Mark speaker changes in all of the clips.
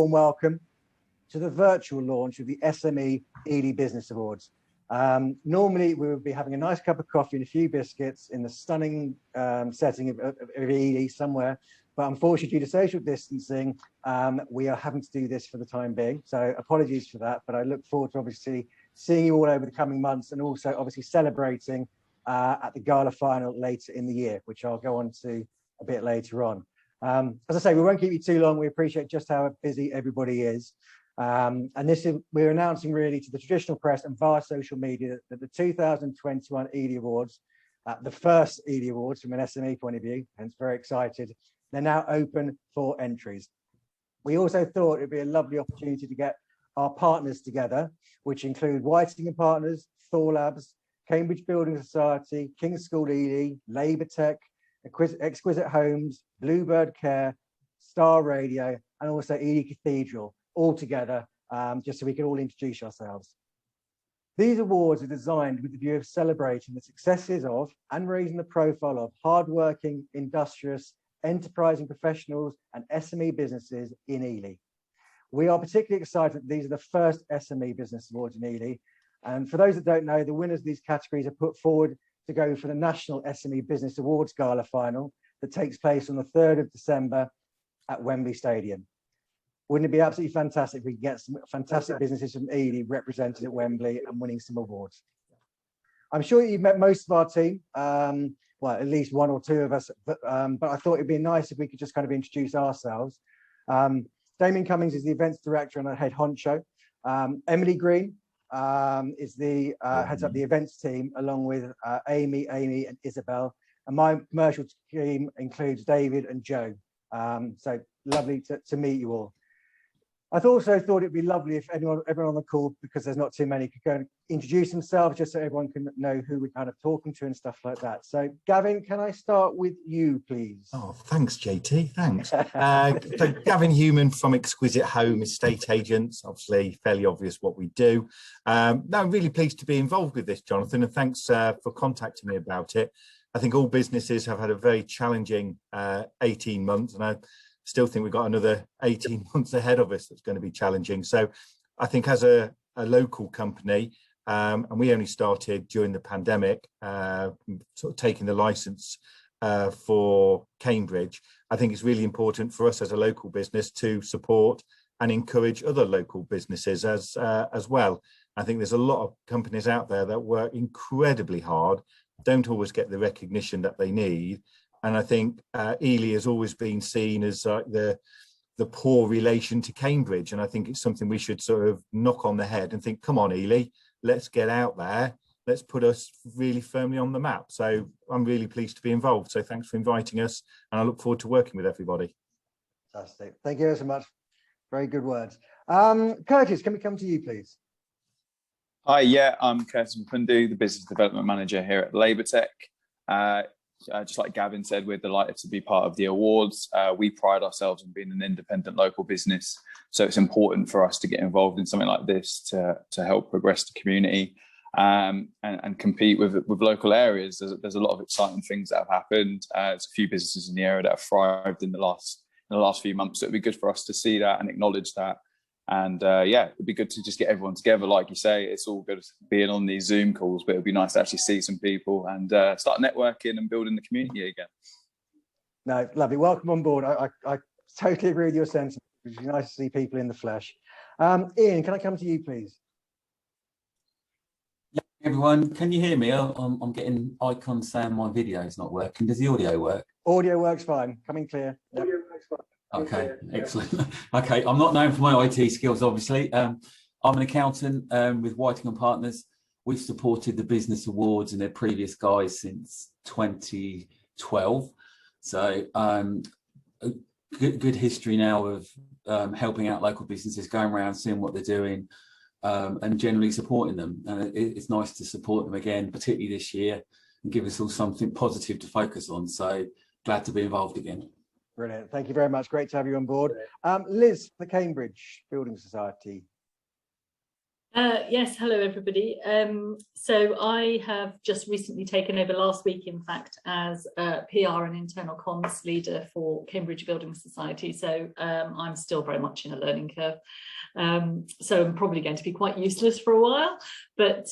Speaker 1: warm welcome to the virtual launch of the SME Ely Business Awards. Normally we would be having a nice cup of coffee and a few biscuits in the stunning setting of Ely somewhere, but unfortunately due to social distancing, we are having to do this for the time being. So apologies for that, but I look forward to obviously seeing you all over the coming months and also obviously celebrating at the gala final later in the year, which I'll go on to a bit later on. As I say, we won't keep you too long. We appreciate just how busy everybody is. And we're announcing really to the traditional press and via social media that the 2021 Ely Awards, the first Ely Awards from an SME point of view, hence very excited, they're now open for entries. We also thought it'd be a lovely opportunity to get our partners together, which include Whiting and Partners, Thor Labs, Cambridge Building Society, King's School Ely, Labour Tech, Exquisite Homes, Bluebird Care, Star Radio, and also Ely Cathedral, all together, just so we can all introduce ourselves. These awards are designed with the view of celebrating the successes of and raising the profile of hardworking, industrious, enterprising professionals and SME businesses in Ely. We are particularly excited that these are the first SME Business Awards in Ely. And for those that don't know, the winners of these categories are put forward to go for the National SME Business Awards Gala final that takes place on the 3rd of December at Wembley Stadium. Wouldn't it be absolutely fantastic if we could get some fantastic businesses from Ely represented at Wembley and winning some awards? I'm sure you've met most of our team, well, at least one or two of us, but I thought it'd be nice if we could just kind of introduce ourselves. Damien Cummings is the events director and a head honcho. Emily Green is the heads up the events team, along with Amy and Isabel. And my commercial team includes David and Joe. So lovely to meet you all. I also thought it'd be lovely if everyone on the call, because there's not too many, could go and introduce themselves just so everyone can know who we're kind of talking to and stuff like that. So Gavin, can I start with you, please?
Speaker 2: Oh, thanks, JT, thanks. So Gavin Human from Exquisite Home Estate Agents, obviously fairly obvious what we do. No, I'm really pleased to be involved with this, Jonathan, and thanks for contacting me about it. I think all businesses have had a very challenging 18 months, and I still think we've got another 18 months ahead of us that's going to be challenging. So I think as a local company, and we only started during the pandemic, sort of taking the license for Cambridge, I think it's really important for us as a local business to support and encourage other local businesses as well. I think there's a lot of companies out there that work incredibly hard, don't always get the recognition that they need. And I think Ely has always been seen as the poor relation to Cambridge. And I think it's something we should sort of knock on the head and think, come on, Ely, let's get out there. Let's put us really firmly on the map. So I'm really pleased to be involved. So thanks for inviting us. And I look forward to working with everybody.
Speaker 1: Fantastic. Thank you so much. Very good words. Curtis, can we come to you, please?
Speaker 3: Hi, yeah, I'm Curtis Mpundu, the Business Development Manager here at Labour Tech. Just like Gavin said, we're delighted to be part of the awards. We pride ourselves on being an independent local business, so it's important for us to get involved in something like this to help progress the community and compete with local areas. There's a lot of exciting things that have happened. There's a few businesses in the area that have thrived in the last few months, so it'd be good for us to see that and acknowledge that. And yeah, it'd be good to just get everyone together. Like you say, it's all good being on these Zoom calls, but it'd be nice to actually see some people and start networking and building the community again.
Speaker 1: No, lovely. Welcome on board. I totally agree with your sentiment. It's nice to see people in the flesh. Ian, can I come to you, please?
Speaker 4: Yeah, everyone, can you hear me? I'm getting icons saying my video is not working. Does the audio work?
Speaker 1: Audio works fine. Coming clear. Yep. Audio works fine.
Speaker 4: Okay, excellent. Okay, I'm not known for my IT skills, obviously. I'm an accountant with Whiting and Partners. We've supported the Business Awards and their previous guys since 2012. So good history now of helping out local businesses, going around, seeing what they're doing, and generally supporting them. And it's nice to support them again, particularly this year, and give us all something positive to focus on. So glad to be involved again.
Speaker 1: Brilliant. Thank you very much. Great to have you on board. Liz, the Cambridge Building Society.
Speaker 4: Yeah, everyone, can you hear me? I'm getting icons saying my video is not working. Does the audio work?
Speaker 1: Audio works fine. Coming clear. Yep.
Speaker 4: Okay, excellent. Okay, I'm not known for my IT skills, obviously. I'm an accountant with Whiting and Partners. We've supported the Business Awards and their previous guys since 2012. So good history now of helping out local businesses, going around, seeing what they're doing, and generally supporting them again, particularly this year, and give us all something positive to focus on. So glad to be involved again.
Speaker 1: Liz, the Cambridge Building Society.
Speaker 5: Yes, hello everybody. So I have just recently taken over last week, in fact, as PR and internal comms leader for Cambridge Building Society. So I'm still very much in a learning curve. So I'm probably going to be quite useless for a while. But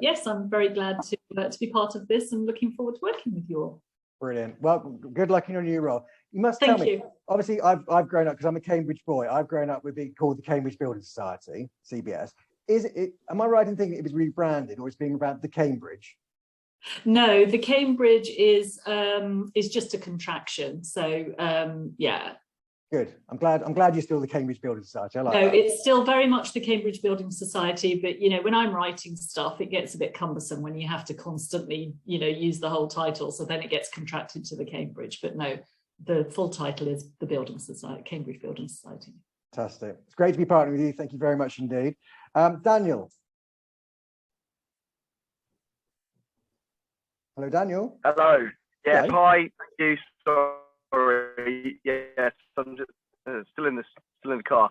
Speaker 5: yes, I'm very glad to be part of this and looking forward to working with you all.
Speaker 1: Brilliant. Well, good luck in your new role. You must tell me. Obviously, I've grown up, because I'm a Cambridge boy. I've grown up with being called the Cambridge Building Society, CBS. Am I right in thinking it was rebranded, or it's being rebranded the Cambridge?
Speaker 5: No, the Cambridge is just a contraction. So yeah.
Speaker 1: Good. I'm glad you're still the Cambridge Building Society. I like that.
Speaker 5: It's still very much the Cambridge Building Society, but you know, when I'm writing stuff, it gets a bit cumbersome when you have to constantly, you know, use the whole title. So then it gets contracted to the Cambridge. But no, the full title is the Building Society, Cambridge Building Society. Fantastic. It's great to be partnering with you. Thank you very much indeed. Daniel. Hello, Daniel.
Speaker 6: Hello. Yeah.
Speaker 1: Hello.
Speaker 6: Hi. Thank you. Sorry. Yes. I'm just still in the car.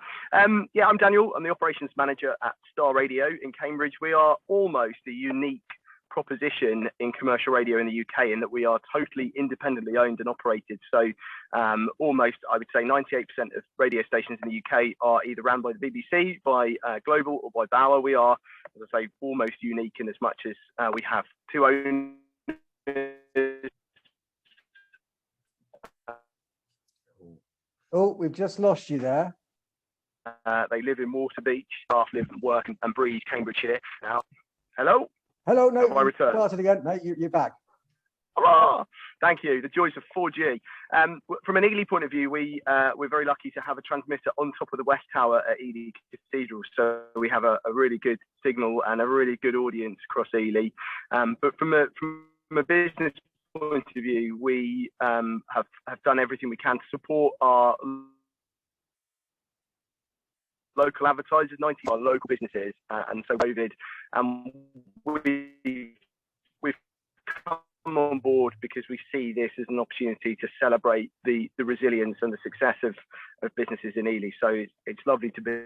Speaker 6: Yeah. I'm Daniel. I'm the operations manager at Star Radio in Cambridge. We are almost a unique proposition in commercial radio in the UK, in that we are totally independently owned and operated. So almost, I would say 98% of radio stations in the UK are either run by the BBC, by Global, or by Bauer. We are, as I say, almost unique in as much as we have two owners.
Speaker 1: Oh, we've just lost you there.
Speaker 6: They live in Waterbeach. Staff live and work and breathe Cambridgeshire. Now, hello?
Speaker 1: Hello, no,
Speaker 6: I return?
Speaker 1: Started again. No, you're back.
Speaker 6: Oh, thank you. The joys of 4G. From an Ely point of view, we're very lucky to have a transmitter on top of the West Tower at Ely Cathedral. So we have a really good signal and a really good audience across Ely. But from a business point of view, we have done everything we can to support our local advertisers, 90 our local businesses, and so COVID. We've come on board because we see this as an opportunity to celebrate the resilience and the success of businesses in Ely. So it's lovely to be.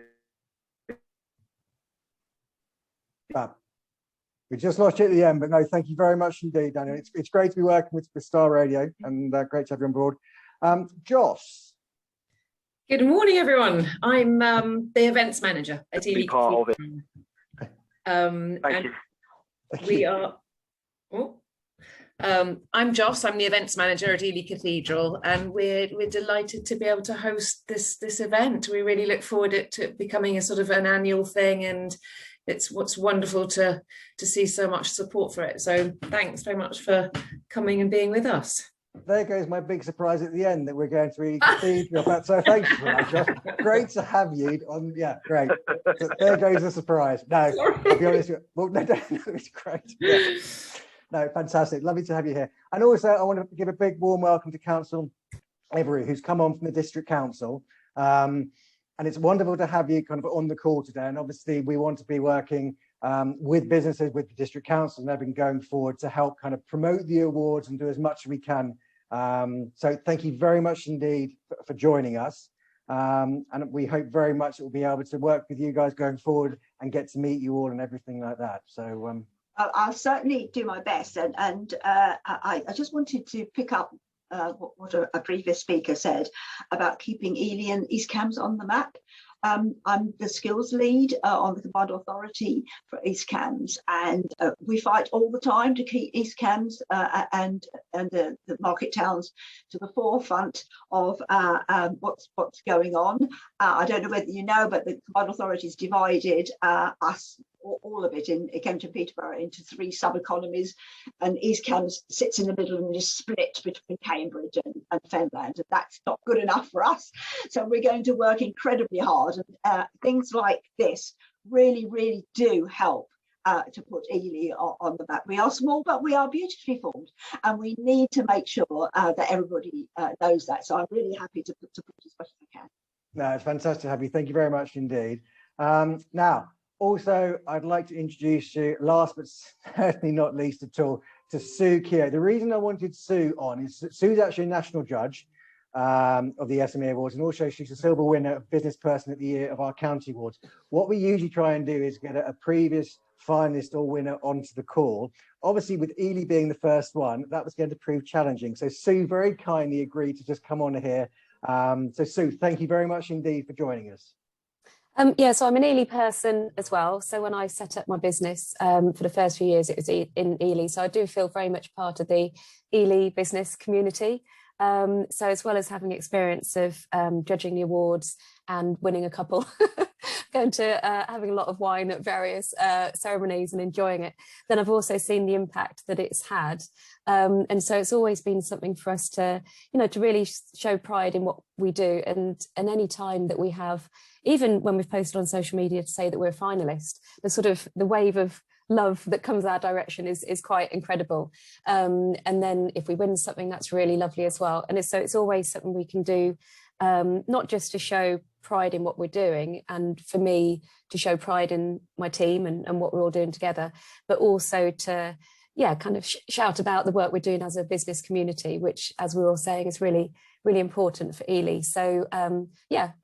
Speaker 1: We just lost you at the end, but no, thank you very much indeed, Daniel. It's great to be working with Star Radio, and great to have you on board. Joss.
Speaker 7: Good morning, everyone. I'm the events manager at Ely.
Speaker 6: Part of it.
Speaker 7: Thank you. We are. Oh, I'm Joss. I'm the events manager at Ely Cathedral, and we're delighted to be able to host this event. We really look forward to it becoming a sort of an annual thing, and it's wonderful to see so much support for it. So thanks very much for coming and being with us.
Speaker 1: There goes my big surprise at the end, that we're going to Ely Cathedral. So thank you for that, Josh. Great to have you on. Yeah, great. So there goes the surprise. No, I'll be honest. Well, no, it's great. Yeah. No, fantastic. Lovely to have you here. And also, I want to give a big warm welcome to Council Every, who's come on from the District Council. And it's wonderful to have you kind of on the call today. And obviously, we want to be working with businesses, with the District Council and everything going forward to help kind of promote the awards and do as much as we can. So thank you very much indeed for joining us. And we hope very much that we'll be able to work with you guys going forward and get to meet you all and everything like that. So
Speaker 8: I'll certainly do my best. And I just wanted to pick up what a previous speaker said about keeping Ely and East Cambs on the map. I'm the skills lead on the Combined Authority for East Cambs, and we fight all the time to keep East Cambs and the market towns to the forefront of what's going on. I don't know whether you know, but the Combined Authority's divided us, all of it, in Kent and Peterborough, into 3 sub-economies, and East Cambs sits in the middle and is split between Cambridge and Fenland, and that's not good enough for us. So we're going to work incredibly hard, and things like this really do help to put Ely on the map. We are small, but we are beautifully formed, and we need to make sure that everybody knows that. So I'm really happy to put as much as I can.
Speaker 1: No, it's fantastic to have you. Thank you very much indeed. Now, also, I'd like to introduce you, last but certainly not least at all, to Sue Keogh. The reason I wanted Sue on is Sue's actually a national judge. of the SME Awards, and also she's a silver winner of Business Person of the Year of our county awards. What we usually try and do is get a previous finalist or winner onto the call. Obviously, with Ely being the first one, that was going to prove challenging. So Sue very kindly agreed to just come on here. So Sue, thank you very much indeed for joining us.
Speaker 9: Yeah, so I'm an Ely person as well. So when I set up my business for the first few years, it was in Ely. So I do feel very much part of the Ely business community. So as well as having experience of judging the awards and winning a couple, going to having a lot of wine at various ceremonies and enjoying it, then I've also seen the impact that it's had. And so it's always been something for us to, to really show pride in what we do. And any time that we have, even when we've posted on social media to say that we're a finalist, the wave of love that comes our direction is quite incredible. And then if we win something, that's really lovely as well. And it's always something we can do, not just to show pride in what we're doing, and for me to show pride in my team and what we're all doing together, but also to kind of shout about the work we're doing as a business community, which, as we were all saying, is really, really important for Ely. So I'm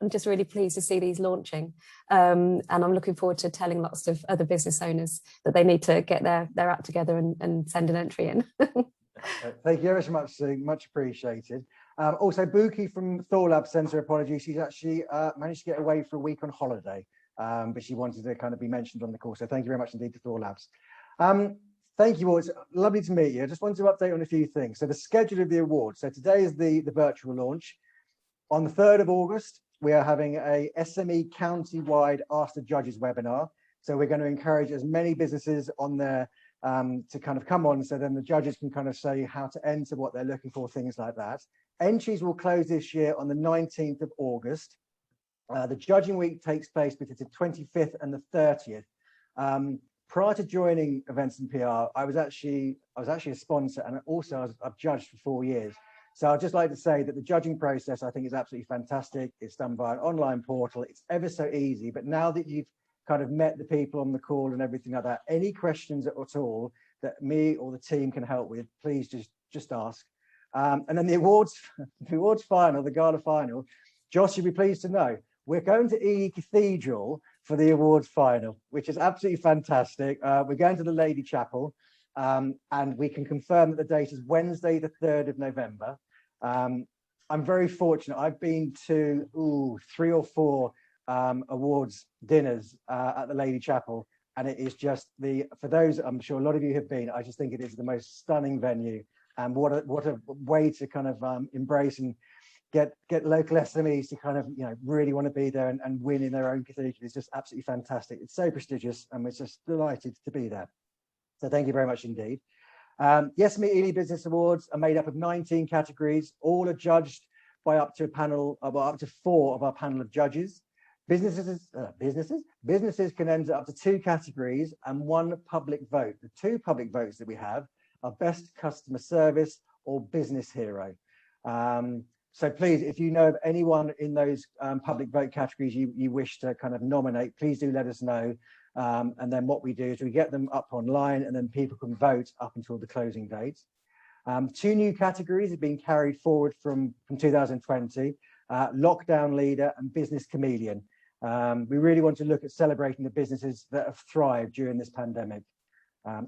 Speaker 9: just really pleased to see these launching, and I'm looking forward to telling lots of other business owners that they need to get their act together and send an entry in.
Speaker 1: Thank you ever so much, Sue, much appreciated. Also, Buki from Thorlab sends her apologies. She's actually managed to get away for a week on holiday, but she wanted to kind of be mentioned on the call. So thank you very much indeed to Thorlabs. Thank you all. It's lovely to meet you. I just wanted to update on a few things. So the schedule of the awards. So today is the virtual launch. On the 3rd of August, we are having a SME county-wide Ask the Judges webinar. So we're going to encourage as many businesses on there to kind of come on, so then the judges can kind of say how to enter, what they're looking for, things like that. Entries will close this year on the 19th of August. The judging week takes place between the 25th and the 30th. Prior to joining Events and PR, I was actually a sponsor, and also I've judged for 4 years. So I'd just like to say that the judging process, I think, is absolutely fantastic. It's done by an online portal. It's ever so easy. But now that you've kind of met the people on the call and everything like that, any questions at all that me or the team can help with, please just ask. And then the awards final, the gala final, Josh, you'll be pleased to know, we're going to Ely Cathedral for the awards final, which is absolutely fantastic. We're going to the Lady Chapel, and we can confirm that the date is Wednesday, the 3rd of November. I'm very fortunate. I've been to 3 or 4 awards dinners at the Lady Chapel, and it is just for those, I'm sure a lot of you have been, I just think it is the most stunning venue, and what a way to kind of embrace and get local SMEs to kind of really want to be there and win in their own cathedral. It's just absolutely fantastic. It's so prestigious, and we're just delighted to be there. So thank you very much indeed. The SME Ely Business Awards are made up of 19 categories. All are judged by up to 4 of our panel of judges. Businesses can enter up to 2 categories and 1 public vote. The 2 public votes that we have are Best Customer Service or Business Hero. So please, if you know of anyone in those public vote categories you wish to kind of nominate, please do let us know. And then what we do is we get them up online, and then people can vote up until the closing date. 2 new categories have been carried forward from 2020, Lockdown Leader and Business Chameleon. We really want to look at celebrating the businesses that have thrived during this pandemic.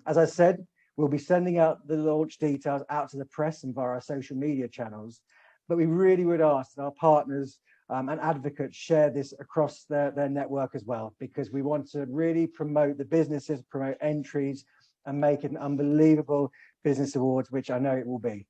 Speaker 1: As I said, we'll be sending out the launch details out to the press and via our social media channels, but we really would ask that our partners and advocates share this across their network as well, because we want to really promote the businesses, promote entries, and make it an unbelievable business awards, which I know it will be.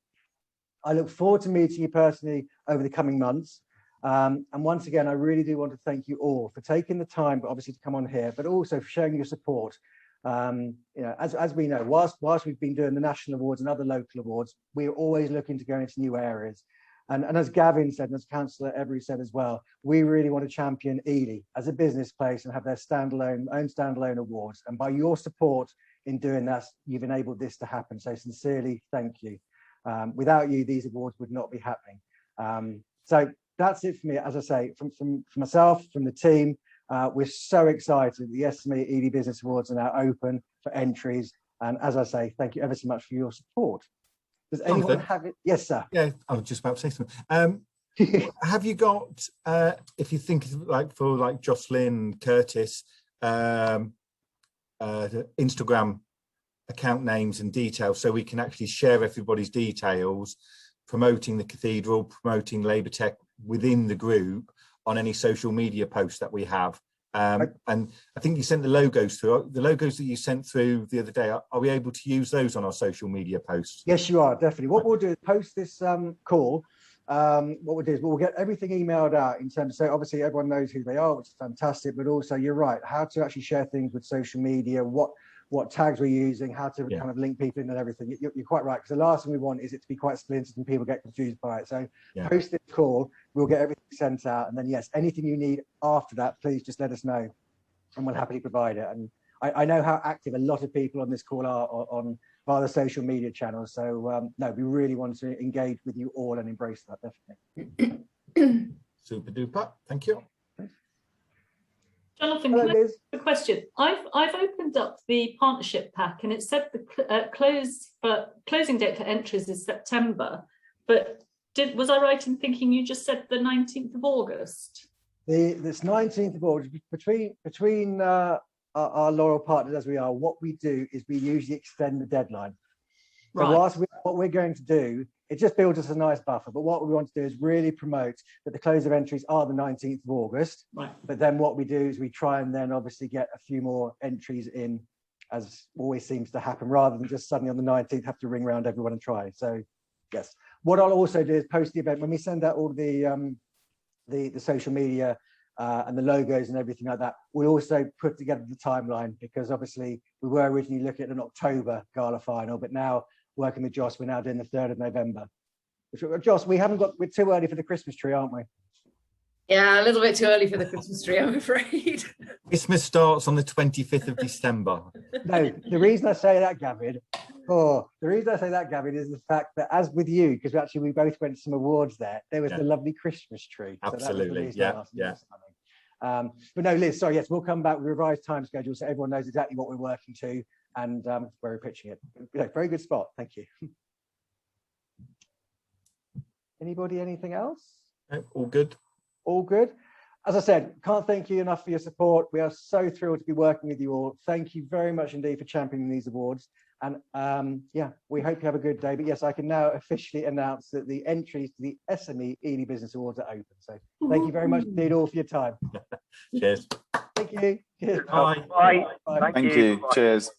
Speaker 1: I look forward to meeting you personally over the coming months. And once again, I really do want to thank you all for taking the time, but obviously to come on here, but also for showing your support. As we know, whilst we've been doing the national awards and other local awards, we're always looking to go into new areas. And as Gavin said, and as Councillor Every said as well, we really want to champion Ely as a business place and have their own standalone awards. And by your support in doing that, you've enabled this to happen. So sincerely, thank you. Without you, these awards would not be happening. So that's it for me. As I say, from myself, from the team, we're so excited. The SME Ely Business Awards are now open for entries. And as I say, thank you ever so much for your support. Does anyone have it? Yes, sir.
Speaker 2: Yeah, I was just about to say something. Have you got, if you think of like for like Jocelyn, Curtis, Instagram account names and details, so we can actually share everybody's details, promoting the cathedral, promoting Labour Tech within the group on any social media posts that we have? And I think you sent the logos through. The logos that you sent through the other day, are we able to use those on our social media posts?
Speaker 1: Yes, you are, definitely. What we'll do is post this call. What we'll do is we'll get everything emailed out in terms of, so obviously everyone knows who they are, which is fantastic, but also you're right, how to actually share things with social media, what tags we're using, how to kind of link people in and everything. You're quite right, because the last thing we want is it to be quite splintered and people get confused by it. So post this call, we'll get everything sent out, and then yes, anything you need after that, please just let us know and we'll happily provide it. And I know how active a lot of people on this call are on via the social media channels. So no, we really want to engage with you all and embrace that, definitely.
Speaker 2: Super duper, thank you.
Speaker 5: Jonathan, can I ask a question? I've opened up the partnership pack and it said the closing date for entries is September, but was I right in thinking you just said the 19th of August?
Speaker 1: This 19th of August, between our loyal partners as we are, what we do is we usually extend the deadline. So what we're going to do, it just builds us a nice buffer, but what we want to do is really promote that the close of entries are the 19th of August.
Speaker 5: Right.
Speaker 1: But then what we do is we try and then obviously get a few more entries in, as always seems to happen, rather than just suddenly on the 19th have to ring around everyone and try. So yes, what I'll also do is post the event when we send out all the social media and the logos and everything like that. We'll also put together the timeline, because obviously we were originally looking at an October gala final, but now working with Joss, we're now doing the 3rd of November. Joss, we're too early for the Christmas tree, aren't we?
Speaker 7: Yeah, a little bit too early for the Christmas tree, I'm afraid.
Speaker 2: Christmas starts on the 25th of December.
Speaker 1: No, the reason I say that, Gavin, is the fact that, as with you, because actually we both went to some awards there was the lovely Christmas tree.
Speaker 2: Absolutely,
Speaker 1: so but no, Liz, sorry, yes, we'll come back with a revised time schedule so everyone knows exactly what we're working to and where we're pitching it. Very good spot, thank you. Anybody, anything else?
Speaker 2: No, all good.
Speaker 1: All good. As I said, can't thank you enough for your support. We are so thrilled to be working with you all. Thank you very much indeed for championing these awards. And yeah, we hope you have a good day. But yes, I can now officially announce that the entries to the SME Ely Business Awards are open. So thank you very much indeed all for your time.
Speaker 2: Cheers.
Speaker 1: Thank you. Cheers.
Speaker 2: Bye.
Speaker 6: Bye.
Speaker 1: Bye.
Speaker 3: Thank you. Cheers.